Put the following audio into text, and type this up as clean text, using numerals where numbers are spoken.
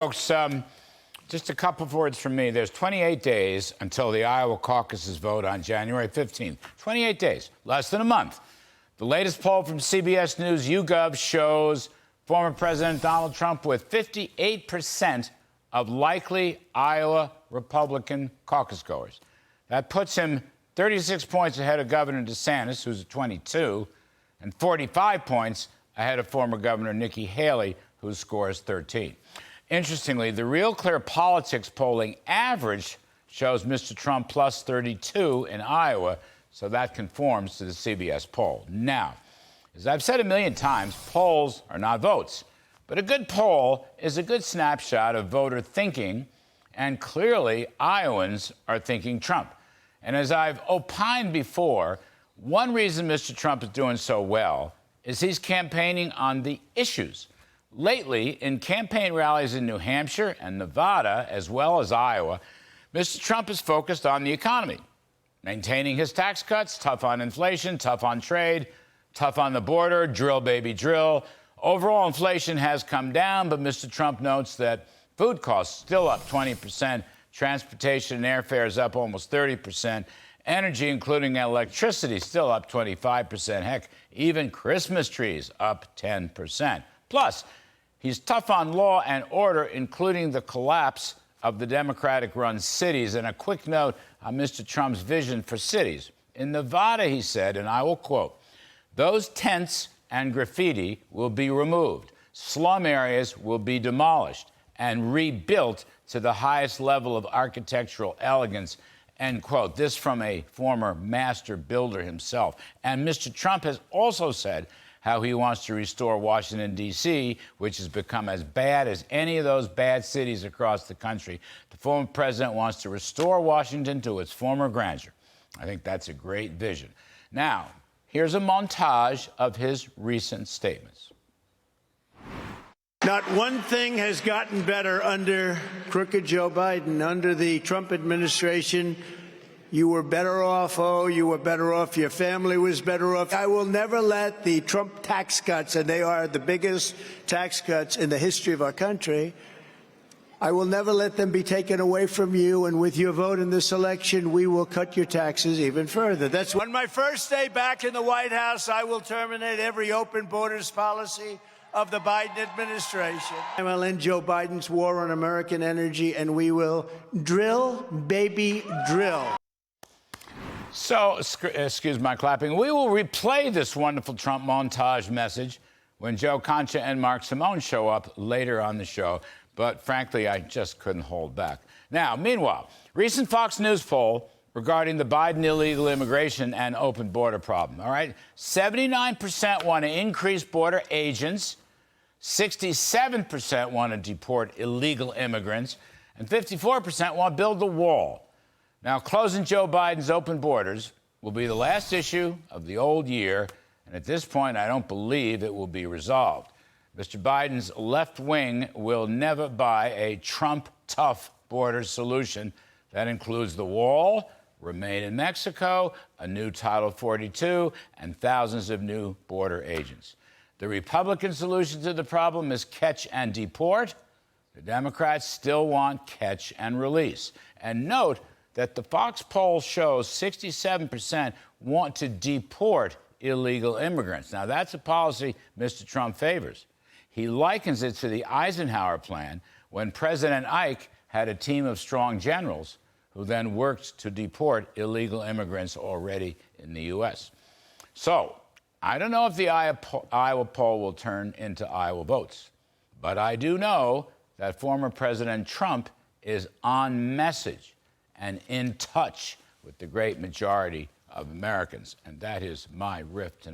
Folks, just a couple of words from me. There's 28 days until the Iowa caucuses vote on January 15th. 28 days, less than a month. The latest poll from CBS News YouGov shows former President Donald Trump with 58% of likely Iowa Republican caucus goers. That puts him 36 points ahead of Governor DeSantis, who's at 22, and 45 points ahead of former Governor Nikki Haley, who scores 13. Interestingly, the Real Clear Politics polling average shows Mr. Trump plus 32 in Iowa, so that conforms to the CBS poll. Now, as I've said a million times, polls are not votes, but a good poll is a good snapshot of voter thinking, and clearly Iowans are thinking Trump. And as I've opined before, one reason Mr. Trump is doing so well is he's campaigning on the issues. Lately, in campaign rallies in New Hampshire and Nevada, as well as Iowa, Mr. Trump is focused on the economy, maintaining his tax cuts, tough on inflation, tough on trade, tough on the border, drill, baby, drill. Overall inflation has come down, but Mr. Trump notes that food costs still up 20%, transportation and airfare is up almost 30%, energy, including electricity, still up 25%. Heck, even Christmas trees up 10%. Plus, he's tough on law and order, including the collapse of the Democratic-run cities. And a quick note on Mr. Trump's vision for cities. In Nevada, he said, and I will quote, "Those tents and graffiti will be removed. Slum areas will be demolished and rebuilt to the highest level of architectural elegance," end quote. This from a former master builder himself. And Mr. Trump has also said how he wants to restore Washington, D.C., which has become as bad as any of those bad cities across the country. The former president wants to restore Washington to its former grandeur. I think that's a great vision. Now, here's a montage of his recent statements. Not one thing has gotten better under crooked Joe Biden. Under the Trump administration, you were better off. Oh, you were better off. Your family was better off. I will never let the Trump tax cuts, and they are the biggest tax cuts in the history of our country, I will never let them be taken away from you. And with your vote in this election, we will cut your taxes even further. That's on my first day back in the White House, I will terminate every open borders policy of the Biden administration. I will end Joe Biden's war on American energy, and we will drill, baby, drill. So, excuse my clapping, we will replay this wonderful Trump montage message when Joe Concha and Mark Simone show up later on the show. But frankly, I just couldn't hold back. Now, meanwhile, recent Fox News poll regarding the Biden illegal immigration and open border problem, all right? 79% want to increase border agents, 67% want to deport illegal immigrants, and 54% want to build the wall. Now, closing Joe Biden's open borders will be the last issue of the old year, and at this point, I don't believe it will be resolved. Mr. Biden's left wing will never buy a Trump-tough border solution that includes the wall, remain in Mexico, a new Title 42, and thousands of new border agents. The Republican solution to the problem is catch and deport. The Democrats still want catch and release. And note that the Fox poll shows 67% want to deport illegal immigrants. Now, that's a policy Mr. Trump favors. He likens it to the Eisenhower plan when President Ike had a team of strong generals who then worked to deport illegal immigrants already in the U.S. So, I don't know if the Iowa poll will turn into Iowa votes, but I do know that former President Trump is on message and in touch with the great majority of Americans. And that is my riff tonight.